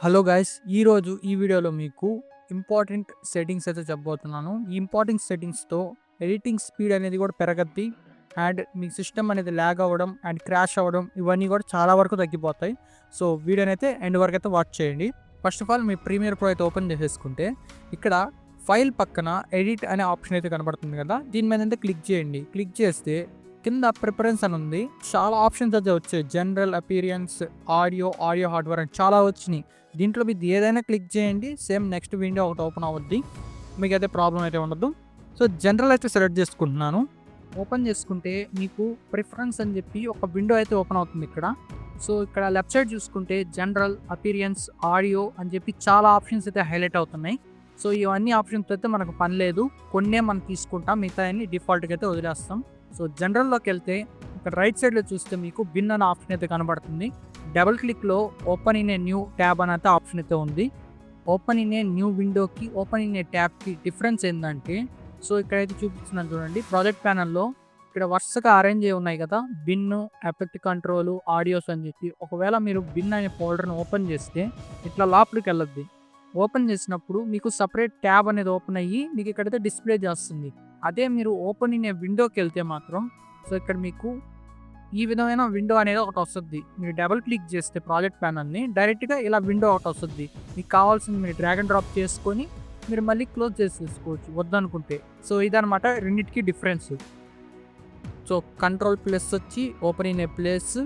Hello guys, ఈరోజు ఈ వీడియోలో మీకు ఇంపార్టెంట్ సెట్టింగ్స్ అయితే చెప్పబోతున్నాను. ఈ ఇంపార్టెంట్ సెట్టింగ్స్తో ఎడిటింగ్ స్పీడ్ అనేది కూడా పెరగద్ది అండ్ మీ సిస్టమ్ అనేది ల్యాగ్ అవ్వడం అండ్ క్రాష్ అవ్వడం ఇవన్నీ కూడా చాలా వరకు తగ్గిపోతాయి. సో వీడియోని అయితే ఎండ్ వరకు అయితే వాచ్ చేయండి. ఫస్ట్ ఆఫ్ ఆల్ మీ ప్రీమియర్ ప్రో అయితే ఓపెన్ చేసేసుకుంటే ఇక్కడ ఫైల్ పక్కన ఎడిట్ అనే ఆప్షన్ అయితే కనబడుతుంది కదా, దీని మీద అయితే క్లిక్ చేయండి. క్లిక్ చేస్తే కింద ప్రిఫరెన్స్ అని ఉంది, చాలా ఆప్షన్స్ అయితే వచ్చాయి. జనరల్, అపీరియన్స్, ఆడియో హార్డ్వేర్ అని చాలా వచ్చినాయి. దీంట్లో మీరు ఏదైనా క్లిక్ చేయండి, సేమ్ నెక్స్ట్ విండో ఒకటి ఓపెన్ అవుద్ది, మీకు అయితే ప్రాబ్లం అయితే ఉండదు. సో జనరల్ అయితే సెలెక్ట్ చేసుకుంటున్నాను. ఓపెన్ చేసుకుంటే మీకు ప్రిఫరెన్స్ అని చెప్పి ఒక విండో అయితే ఓపెన్ అవుతుంది ఇక్కడ. సో ఇక్కడ లెఫ్ట్ సైడ్ చూసుకుంటే జనరల్, అపీరియన్స్, ఆడియో అని చెప్పి చాలా ఆప్షన్స్ అయితే హైలైట్ అవుతున్నాయి. సో ఇవన్నీ ఆప్షన్స్ అయితే మనకు పని లేదు, కొన్నే మనం తీసుకుంటాం, మిగతా అన్ని డిఫాల్ట్గా అయితే వదిలేస్తాం. సో జనరల్లోకి వెళ్తే ఇక్కడ రైట్ సైడ్లో చూస్తే మీకు బిన్ అనే ఆప్షన్ అయితే కనబడుతుంది. డబుల్ క్లిక్లో open in a new tab అని అయితే ఆప్షన్ అయితే ఉంది. ఓపెన్ ఇన్ ఏ న్యూ విండోకి ఓపెన్ ఇన్ ఏ ట్యాబ్కి డిఫరెన్స్ ఏంటంటే, సో ఇక్కడైతే చూపిస్తున్నాను చూడండి, ప్రాజెక్ట్ ప్యానల్లో ఇక్కడ వరుసగా అరేంజ్ అయి ఉన్నాయి కదా, బిన్, ఎఫెక్ట్ కంట్రోల్, ఆడియోస్ అని చెప్పి. ఒకవేళ మీరు బిన్ అనే ఫోల్డర్ని ఓపెన్ చేస్తే ఇట్లా లోపలికి వెళ్ళొద్ది. ఓపెన్ చేసినప్పుడు మీకు సపరేట్ ట్యాబ్ అనేది ఓపెన్ అయ్యి మీకు ఇక్కడైతే డిస్ప్లే చేస్తుంది. అదే మీరు ఓపెన్ ఇన్ ఏ విండోకి వెళ్తే మాత్రం, సో ఇక్కడ మీకు ఈ విధమైన విండో అనేది ఒకటి వస్తుంది. మీరు డబుల్ క్లిక్ చేస్తే ప్రాజెక్ట్ ప్యానల్ని డైరెక్ట్గా ఇలా విండో ఒకటి వస్తుంది. మీకు కావాల్సింది మీరు డ్రాగ్ అండ్ డ్రాప్ చేసుకొని మీరు మళ్ళీ క్లోజ్ చేసేసుకోవచ్చు వద్దనుకుంటే. సో ఇదనమాట రెండింటికి డిఫరెన్స్. సో కంట్రోల్ ప్లస్ వచ్చి open in a place,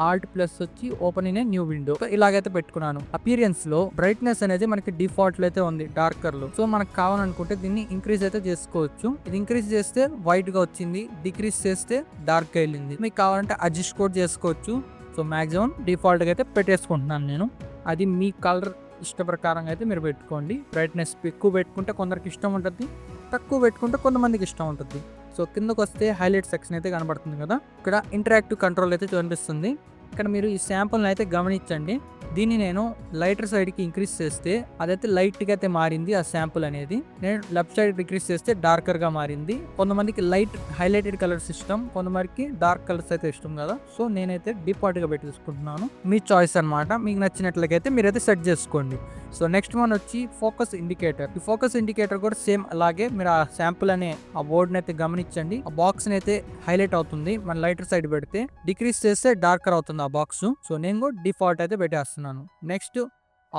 alt plus వచ్చి open in a new window. ఇలాగైతే పెట్టుకున్నాను. అపీరియన్స్ లో బ్రైట్నెస్ అనేది మనకి డిఫాల్ట్ లో అయితే ఉంది, డార్కర్ లో. సో మనకు కావాలనుకుంటే దీన్ని ఇంక్రీజ్ అయితే చేసుకోవచ్చు. ఇది ఇంక్రీజ్ చేస్తే వైట్ గా వచ్చింది, డిక్రీజ్ చేస్తే డార్క్ గా వెళ్ళింది. మీకు కావాలంటే అడ్జస్ట్ కూడా చేసుకోవచ్చు. సో మాక్సిమం డిఫాల్ట్ గా అయితే పెట్టేసుకుంటున్నాను నేను. అది మీ కలర్ ఇష్ట ప్రకారంగా అయితే మీరు పెట్టుకోండి. బ్రైట్నెస్ ఎక్కువ పెట్టుకుంటే కొందరికి ఇష్టం ఉంటుంది, తక్కువ పెట్టుకుంటే కొంతమందికి ఇష్టం ఉంటుంది. సో కిందకు వస్తే హైలైట్ సెక్షన్ అయితే కనబడుతుంది కదా, ఇక్కడ ఇంటరాక్టివ్ కంట్రోల్ అయితే కనిపిస్తుంది. ఇక్కడ మీరు ఈ శాంపుల్ని అయితే గమనించండి. దీన్ని నేను లైటర్ సైడ్కి ఇంక్రీజ్ చేస్తే అదైతే లైట్గా అయితే మారింది ఆ శాంపుల్ అనేది. నేను లెఫ్ట్ సైడ్ డిక్రీజ్ చేస్తే డార్కర్గా మారింది. కొంతమందికి లైట్ హైలైటెడ్ కలర్స్ ఇష్టం, కొంతమందికి డార్క్ కలర్స్ అయితే ఇష్టం కదా. సో నేనైతే డిఫాల్ట్గా పెట్టి తీసుకుంటున్నాను. మీ చాయిస్ అనమాట, మీకు నచ్చినట్లయితే మీరైతే సెట్ చేసుకోండి. సో నెక్స్ట్ వన్ వచ్చి ఫోకస్ ఇండికేటర్. ఈ ఫోకస్ ఇండికేటర్ కూడా సేమ్ అలాగే మీరు ఆ శాంపుల్ అనే ఆ బోర్డ్ని అయితే గమనించండి. ఆ బాక్స్ని అయితే హైలైట్ అవుతుంది. మన లైటర్ సైడ్ పెడితే డిక్రీజ్ చేస్తే డార్కర్ అవుతుంది ఆ బాక్స్. సో నేను కూడా డిఫాల్ట్ అయితే పెట్టేస్తున్నాను. నెక్స్ట్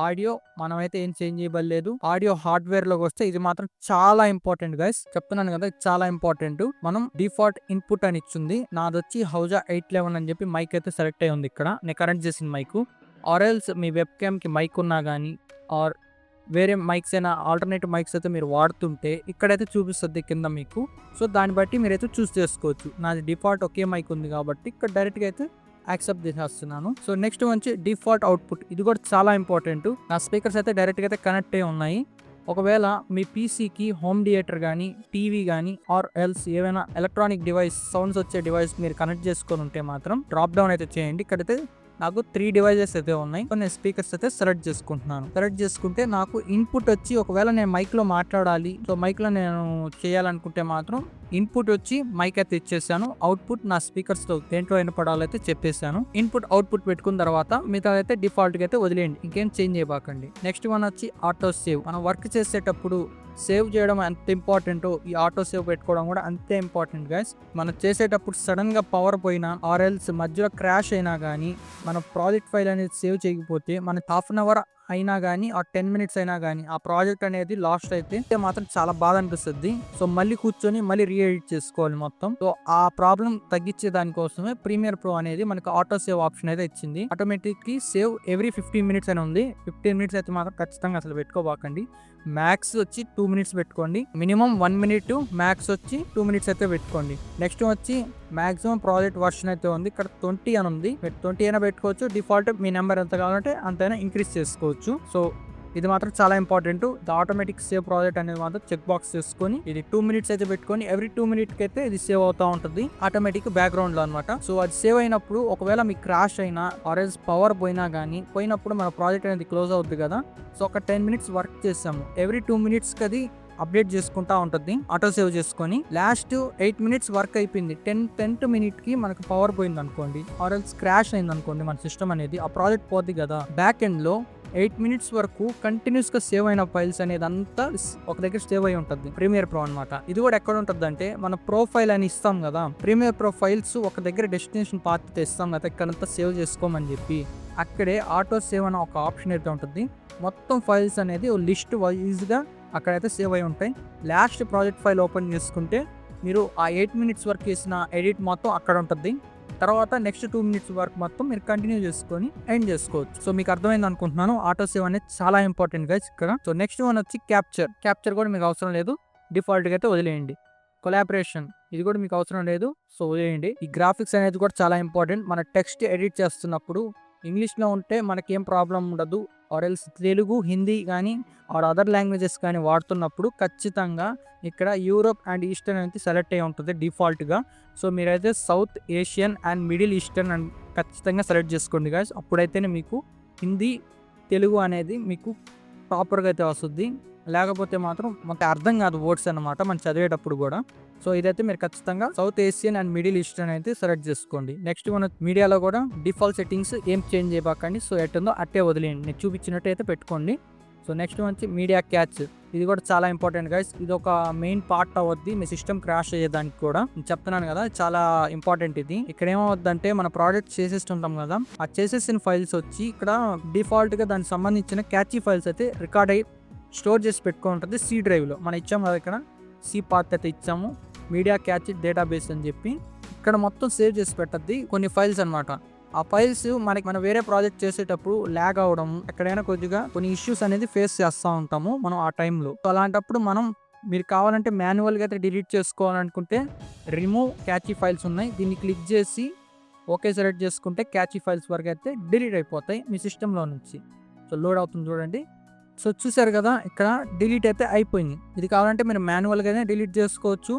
ఆడియో, మనమైతే ఏం చేంజ్ చేయబడలేదు. ఆడియో హార్డ్వేర్ లోకి వస్తే ఇది మాత్రం చాలా ఇంపార్టెంట్ గైస్, చెప్తున్నాను కదా చాలా ఇంపార్టెంట్. మనం డిఫాల్ట్ ఇన్పుట్ అని ఇచ్చింది. నాది వచ్చి హౌజా 811 అని చెప్పి మైక్ అయితే సెలెక్ట్ అయి ఉంది ఇక్కడ, నేను కనెక్ట్ చేసిన మైక్. ఆర్ఎల్స్ మీ వెబ్ క్యామ్కి మైక్ ఉన్నా కానీ ఆర్ వేరే మైక్స్ అయినా ఆల్టర్నేటివ్ మైక్స్ అయితే మీరు వాడుతుంటే ఇక్కడైతే చూపిస్తుంది కింద మీకు. సో దాన్ని బట్టి మీరైతే చూస్ చేసుకోవచ్చు. నాది డిఫాల్ట్ ఒకే మైక్ ఉంది కాబట్టి ఇక్కడ డైరెక్ట్గా అయితే యాక్సెప్ట్ చేసేస్తున్నాను. సో నెక్స్ట్ వచ్చి డిఫాల్ట్ అవుట్పుట్. ఇది కూడా చాలా ఇంపార్టెంట్. నా స్పీకర్స్ అయితే డైరెక్ట్గా అయితే కనెక్ట్ అయి ఉన్నాయి. ఒకవేళ మీ పీసీకి హోమ్ థియేటర్ కానీ, టీవీ కానీ ఆర్ ఎల్స్ ఏవైనా ఎలక్ట్రానిక్ డివైస్, సౌండ్స్ వచ్చే డివైస్ మీరు కనెక్ట్ చేసుకొని ఉంటే మాత్రం డ్రాప్ డౌన్ అయితే చేయండి. ఇక్కడైతే నాకు 3 డివైజెస్ అయితే ఉన్నాయి. నేను స్పీకర్స్ అయితే సెలెక్ట్ చేసుకుంటున్నాను. సెలెక్ట్ చేసుకుంటే నాకు ఇన్పుట్ వచ్చి, ఒకవేళ నేను మైక్లో మాట్లాడాలి, సో మైక్లో నేను చేయాలనుకుంటే మాత్రం ఇన్పుట్ వచ్చి మైక్ అయితే ఇచ్చేసాను. అవుట్పుట్ నా స్పీకర్స్తో దేంట్లో వినపడాలైతే చెప్పేశాను. ఇన్పుట్ అవుట్పుట్ పెట్టుకున్న తర్వాత మిగతా అయితే డిఫాల్ట్గా అయితే వదిలేయండి, ఇంకేం చేంజ్ చేయబాకండి. నెక్స్ట్ వన్ వచ్చి ఆటో సేవ్. మనం వర్క్ చేసేటప్పుడు సేవ్ చేయడం ఎంత ఇంపార్టెంటో ఈ ఆటో సేవ్ పెట్టుకోవడం కూడా అంతే ఇంపార్టెంట్ గైస్. మనం చేసేటప్పుడు సడన్గా పవర్ పోయినా ఆర్ఎల్స్ మధ్యలో క్రాష్ అయినా కానీ మన ప్రాజెక్ట్ ఫైల్ అనేది సేవ్ చేయకపోతే మనకి హాఫ్ అన్ అవర్ అయినా కానీ ఆ 10 మినిట్స్ అయినా కానీ ఆ ప్రాజెక్ట్ అనేది లాస్ట్ అయితే మాత్రం చాలా బాధ అనిపిస్తుంది. సో మళ్ళీ కూర్చొని మళ్ళీ రీఎడిట్ చేసుకోవాలి మొత్తం. సో ఆ ప్రాబ్లం తగ్గించే దానికోసమే ప్రీమియర్ ప్రో అనేది మనకి ఆటో సేవ్ ఆప్షన్ అయితే ఇచ్చింది. ఆటోమేటిక్లీ సేవ్ ఎవ్రీ 15 మినిట్స్ అని ఉంది. 15 మినిట్స్ అయితే మాత్రం ఖచ్చితంగా అసలు పెట్టుకోబాకండి. మ్యాక్స్ వచ్చి 2 మినిట్స్ పెట్టుకోండి. మినిమం 1 మినిట్, మ్యాక్స్ వచ్చి 2 మినిట్స్ అయితే పెట్టుకోండి. నెక్స్ట్ వచ్చి మాక్సిమం ప్రాజెక్ట్ వర్షన్ అయితే ఉంది, ఇక్కడ 20 అని ఉంది. 20 అయినా పెట్టుకోవచ్చు. డిఫాల్ట్ మీ నెంబర్ ఎంత కావాలంటే అంతైనా ఇంక్రీజ్ చేసుకోవచ్చు. సో ఇది మాత్రం చాలా ఇంపార్టెంట్. ఆటోమేటిక్ సేవ్ ప్రాజెక్ట్ అనేది మాత్రం చెక్ బాక్స్ చేసుకొని ఇది 2 మినిట్స్ అయితే పెట్టుకొని ఎవ్రీ 2 మినిట్కి అయితే ఇది సేవ్ అవుతా ఉంటుంది ఆటోమేటిక్ బ్యాక్గ్రౌండ్ లో అనమాట. సో అది సేవ్ అయినప్పుడు ఒకవేళ మీకు క్రాష్ అయినా ఆర్ఎల్స్ పవర్ పోయినా కానీ పోయినప్పుడు మన ప్రాజెక్ట్ అనేది క్లోజ్ అవుతుంది కదా. సో ఒక 10 మినిట్స్ వర్క్ చేసాము, ఎవ్రీ 2 మినిట్స్కి అది అప్డేట్ చేసుకుంటా ఉంటుంది ఆటో సేవ్ చేసుకొని. లాస్ట్ 8 మినిట్స్ వర్క్ అయిపోయింది, 10th మినిట్కి మనకు పవర్ పోయింది అనుకోండి ఆర్ఎల్స్ క్రాష్ అయింది అనుకోండి మన సిస్టమ్ అనేది, ఆ ప్రాజెక్ట్ పోద్ది కదా. బ్యాక్ ఎండ్ లో 8 మినిట్స్ వరకు కంటిన్యూస్గా సేవ్ అయిన ఫైల్స్ అనేది అంతా ఒక దగ్గర సేవ్ అయి ఉంటుంది ప్రీమియర్ ప్రో అనమాట. ఇది కూడా ఎక్కడ ఉంటుంది అంటే మన ప్రొఫైల్ అని ఇస్తాం కదా, ప్రీమియర్ ప్రో ఫైల్స్ ఒక దగ్గర డెస్టినేషన్ పాత్ ఇస్తాం కదా, ఇక్కడంతా సేవ్ చేసుకోమని చెప్పి అక్కడే ఆటో సేవ్ అనే ఒక ఆప్షన్ అయితే ఉంటుంది. మొత్తం ఫైల్స్ అనేది లిస్ట్ వైజ్గా అక్కడైతే సేవ్ అయి ఉంటాయి. లాస్ట్ ప్రాజెక్ట్ ఫైల్ ఓపెన్ చేసుకుంటే మీరు ఆ 8 మినిట్స్ వరకు చేసిన ఎడిట్ మొత్తం అక్కడ ఉంటుంది. తర్వాత నెక్స్ట్ 2 మినిట్స్ వరకు మొత్తం మీరు కంటిన్యూ చేసుకొని ఎండ్ చేసుకోవచ్చు. సో మీకు అర్థమైంది అనుకుంటున్నాను. ఆటో సేవ్ అనేది చాలా ఇంపార్టెంట్ గైస్ ఇక్కడ. సో నెక్స్ట్ వన్ వచ్చి క్యాప్చర్ కూడా మీకు అవసరం లేదు, డిఫాల్ట్గా అయితే వదిలేయండి. కొలాబరేషన్ ఇది కూడా మీకు అవసరం లేదు, సో వదిలేయండి. ఈ గ్రాఫిక్స్ అనేది కూడా చాలా ఇంపార్టెంట్. మన టెక్స్ట్ ఎడిట్ చేస్తున్నప్పుడు ఇంగ్లీష్లో ఉంటే మనకేం ప్రాబ్లం ఉండదు, ఆర్ ఎల్స్ తెలుగు హిందీ కానీ ఆర్ అదర్ లాంగ్వేజెస్ కానీ వాడుతున్నప్పుడు ఖచ్చితంగా ఇక్కడ యూరోప్ అండ్ ఈస్టర్న్ అనేది సెలెక్ట్ అయి ఉంటుంది డిఫాల్ట్గా. సో మీరైతే south Asian and middle eastern అని ఖచ్చితంగా సెలెక్ట్ చేసుకోండి గాయస్. అప్పుడైతేనే మీకు హిందీ తెలుగు అనేది మీకు ప్రాపర్గా అయితే వస్తుంది. లేకపోతే మాత్రం మాకు అర్థం కాదు వర్డ్స్ అన్నమాట మనం చదివేటప్పుడు కూడా. సో ఇదైతే మీరు ఖచ్చితంగా south Asian and middle eastern అయితే సెలెక్ట్ చేసుకోండి. నెక్స్ట్ మన మీడియాలో కూడా డిఫాల్ట్ సెట్టింగ్స్ ఏం చేంజ్ చేయబాకండి. సో ఎట్టుందో అట్టే వదిలేయండి, నేను చూపించినట్టు అయితే పెట్టుకోండి. సో నెక్స్ట్ వచ్చి మీడియా క్యాచ్, ఇది కూడా చాలా ఇంపార్టెంట్ గైస్. ఇది ఒక మెయిన్ పార్ట్ అవద్ది మీ సిస్టమ్ క్రాష్ అయ్యేదానికి కూడా. నేను చెప్తున్నాను కదా చాలా ఇంపార్టెంట్ ఇది. ఇక్కడ ఏమవుద్దంటే మన ప్రాజెక్ట్ చేసేస్తుంటాం కదా, ఆ చేసేసిన ఫైల్స్ వచ్చి ఇక్కడ డిఫాల్ట్గా దానికి సంబంధించిన క్యాచీ ఫైల్స్ అయితే రికార్డ్ అయ్యి స్టోర్ చేసి పెట్టుకుంటుంది సి డ్రైవ్లో. మనం ఇచ్చాము కదా ఇక్కడ సి పాత్ అయితే ఇచ్చాము, మీడియా క్యాచ్ డేటాబేస్ అని చెప్పి ఇక్కడ మొత్తం సేవ్ చేసి పెట్టద్ది కొన్ని ఫైల్స్ అనమాట. ఆ ఫైల్స్ మనం వేరే ప్రాజెక్ట్ చేసేటప్పుడు ల్యాగ్ అవడం, ఎక్కడైనా కొద్దిగా కొన్ని ఇష్యూస్ అనేది ఫేస్ చేస్తూ ఉంటాము మనం ఆ టైంలో. సో అలాంటప్పుడు మీరు కావాలంటే మాన్యువల్గా అయితే డిలీట్ చేసుకోవాలనుకుంటే రిమూవ్ క్యాచీ ఫైల్స్ ఉన్నాయి, దీన్ని క్లిక్ చేసి ఓకే సెలెక్ట్ చేసుకుంటే క్యాచీ ఫైల్స్ వరకు అయితే డిలీట్ అయిపోతాయి మీ సిస్టంలో నుంచి. సో లోడ్ అవుతుంది చూడండి. సో చూసారు కదా ఇక్కడ డిలీట్ అయితే అయిపోయింది. ఇది కావాలంటే మీరు మాన్యువల్గానే డిలీట్ చేసుకోవచ్చు,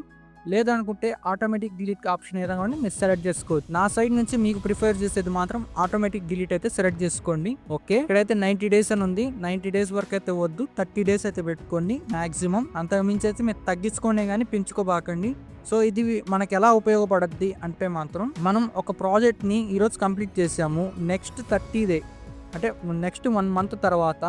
లేదనుకుంటే ఆటోమేటిక్ డిలీట్ ఆప్షన్ ఏదైనా మీరు సెలెక్ట్ చేసుకోవచ్చు. నా సైడ్ నుంచి మీకు ప్రిఫర్ చేసేది మాత్రం ఆటోమేటిక్ డిలీట్ అయితే సెలెక్ట్ చేసుకోండి. ఓకే ఇక్కడైతే 90 days అని ఉంది, 90 days వరకు అయితే వద్దు, 30 days అయితే పెట్టుకోండి మ్యాక్సిమం. అంతకు మించి అయితే మీరు తగ్గించుకోండి కానీ పెంచుకోబాకండి. సో ఇది మనకి ఎలా ఉపయోగపడద్ది అంటే మాత్రం మనం ఒక ప్రాజెక్ట్ని ఈరోజు కంప్లీట్ చేసాము, నెక్స్ట్ 30 days అంటే నెక్స్ట్ 1 month తర్వాత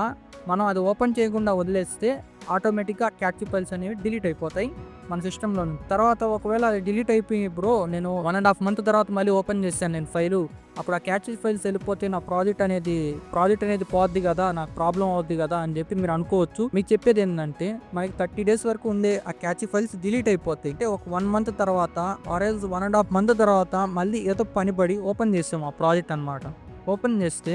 మనం అది ఓపెన్ చేయకుండా వదిలేస్తే ఆటోమేటిక్గా క్యాచీ ఫైల్స్ అనేవి డిలీట్ అయిపోతాయి మన సిస్టంలో. తర్వాత ఒకవేళ అది డిలీట్ అయిపోయి బ్రో నేను 1.5 month తర్వాత మళ్ళీ ఓపెన్ చేశాను నేను ఫైలు, అప్పుడు ఆ క్యాచీ ఫైల్స్ వెళ్ళిపోతే నా ప్రాజెక్ట్ అనేది పోద్ది కదా, నాకు ప్రాబ్లం అవుద్ది కదా అని చెప్పి మీరు అనుకోవచ్చు. మీకు చెప్పేది ఏంటంటే మనకి 30 days వరకు ఉండే ఆ క్యాచీ ఫైల్స్ డిలీట్ అయిపోతాయి. అంటే ఒక 1 month తర్వాత ఆర్ ఎల్స్ 1.5 month తర్వాత మళ్ళీ ఏదో పని పడి ఓపెన్ చేసాం ఆ ప్రాజెక్ట్ అనమాట. ఓపెన్ చేస్తే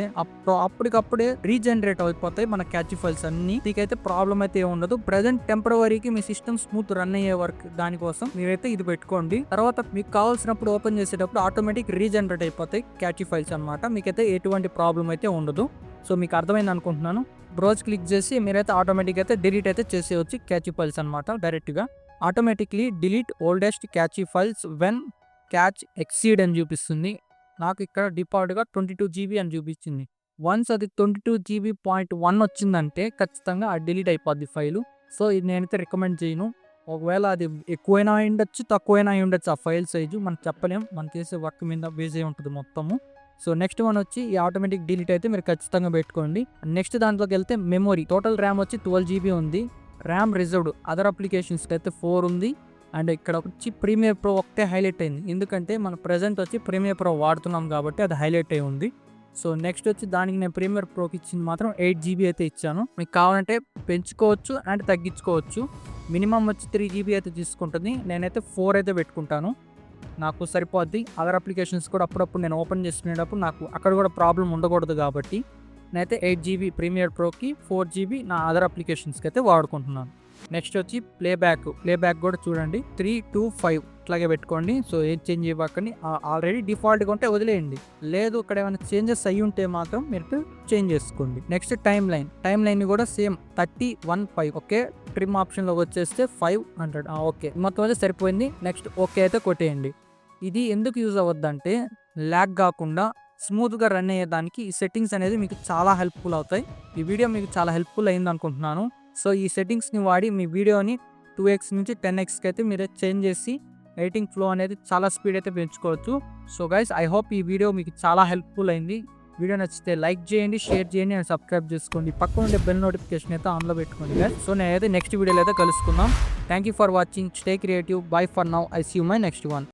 అప్పటికప్పుడే రీజనరేట్ అయిపోతాయి మన క్యాచీ ఫైల్స్ అన్ని. మీకైతే ప్రాబ్లం అయితే ఉండదు. ప్రెజెంట్ టెంపరవరీకి మీ సిస్టమ్ స్మూత్ రన్ అయ్యే వర్క్ దానికోసం మీరైతే ఇది పెట్టుకోండి. తర్వాత మీకు కావాల్సినప్పుడు ఓపెన్ చేసేటప్పుడు ఆటోమేటిక్ రీజనరేట్ అయిపోతాయి క్యాచీ ఫైల్స్ అనమాట. మీకైతే ఎటువంటి ప్రాబ్లం అయితే ఉండదు. సో మీకు అర్థమైంది అనుకుంటున్నాను. బ్రౌజ్ క్లిక్ చేసి మీరైతే ఆటోమేటిక్ అయితే డిలీట్ అయితే చేసేయచ్చు క్యాచీ ఫైల్స్ అనమాట. డైరెక్ట్గా automatically delete oldest catchy files when catch exceed అని చూపిస్తుంది. నాకు ఇక్కడ డిఫాల్ట్గా 22 GB అని చూపించింది. వన్స్ అది 22.1 వచ్చిందంటే ఖచ్చితంగా అది డిలీట్ అయిపోద్ది ఫైలు. సో ఇది నేనైతే రికమెండ్ చేయను. ఒకవేళ అది ఎక్కువైనా అయి ఉండొచ్చు, తక్కువైనా అయి ఉండొచ్చు, ఆ ఫైల్ సైజు మనం చెప్పలేం, మనం చేసే వర్క్ మీద బేస్ అయి ఉంటుంది మొత్తము. సో నెక్స్ట్ వన్ వచ్చి ఈ ఆటోమేటిక్ డిలీట్ అయితే మీరు ఖచ్చితంగా పెట్టుకోండి. నెక్స్ట్ దాంట్లోకి వెళ్తే మెమొరీ, టోటల్ ర్యామ్ వచ్చి 12 GB ఉంది. ర్యామ్ రిజర్వ్డ్ అదర్ అప్లికేషన్స్కి అయితే 4 ఉంది. అండ్ ఇక్కడ వచ్చి ప్రీమియర్ ప్రో ఒకటే హైలైట్ అయింది, ఎందుకంటే మన ప్రజెంట్ వచ్చి ప్రీమియర్ ప్రో వాడుతున్నాం కాబట్టి అది హైలైట్ అయి ఉంది. సో నెక్స్ట్ వచ్చి దానికి నేను ప్రీమియర్ ప్రోకి ఇచ్చింది మాత్రం 8 GB అయితే ఇచ్చాను. మీకు కావాలంటే పెంచుకోవచ్చు అండ్ తగ్గించుకోవచ్చు. మినిమం వచ్చి 3 GB అయితే తీసుకుంటుంది, నేనైతే 4 అయితే పెట్టుకుంటాను, నాకు సరిపోద్ది. అదర్ అప్లికేషన్స్ కూడా అప్పుడప్పుడు నేను ఓపెన్ చేసుకునేటప్పుడు నాకు అక్కడ కూడా ప్రాబ్లం ఉండకూడదు కాబట్టి నేనైతే 8 GB ప్రీమియర్ ప్రోకి, 4 GB నా అదర్ అప్లికేషన్స్కి అయితే వాడుకుంటున్నాను. నెక్స్ట్ వచ్చి ప్లేబ్యాక్ కూడా చూడండి 3 to 5 ఇట్లాగే పెట్టుకోండి. సో ఏం చేంజ్ ఇవ్వకండి, ఆల్రెడీ డిఫాల్ట్గా ఉంటే వదిలేయండి, లేదు ఇక్కడ ఏమైనా చేంజెస్ అయ్యి ఉంటే మాత్రం మీరు చేంజ్ చేసుకోండి. నెక్స్ట్ టైమ్ లైన్ కూడా సేమ్ 30:15. ఓకే ట్రిమ్ ఆప్షన్లోకి వచ్చేస్తే 500. ఓకే మొత్తం అయితే సరిపోయింది. నెక్స్ట్ ఓకే అయితే కొట్టేయండి. ఇది ఎందుకు యూజ్ అవ్వద్దంటే ల్యాగ్ కాకుండా స్మూత్గా రన్ అయ్యేదానికి ఈ సెట్టింగ్స్ అనేది మీకు చాలా హెల్ప్ఫుల్ అవుతాయి. ఈ వీడియో మీకు చాలా హెల్ప్ఫుల్ అయింది అనుకుంటున్నాను. సో ఈ సెట్టింగ్స్ని వాడి మీ వీడియోని 2x నుంచి 10xకి అయితే మీరు చేంజ్ చేసి ఎడిటింగ్ ఫ్లో అనేది చాలా స్పీడ్ అయితే పెంచుకోవచ్చు. సో గైస్ ఐ హోప్ ఈ వీడియో మీకు చాలా హెల్ప్ఫుల్ అయింది. వీడియో నచ్చితే లైక్ చేయండి, షేర్ చేయండి అండ్ సబ్స్క్రైబ్ చేసుకోండి. పక్కన ఉండే బెల్ నోటిఫికేషన్ అయితే ఆన్లో పెట్టుకోండి guys. సో నేనైతే నెక్స్ట్ వీడియోలో అయితే కలుసుకుందాం. Thank you for watching. Stay creative. Bye for now. I see you my next one.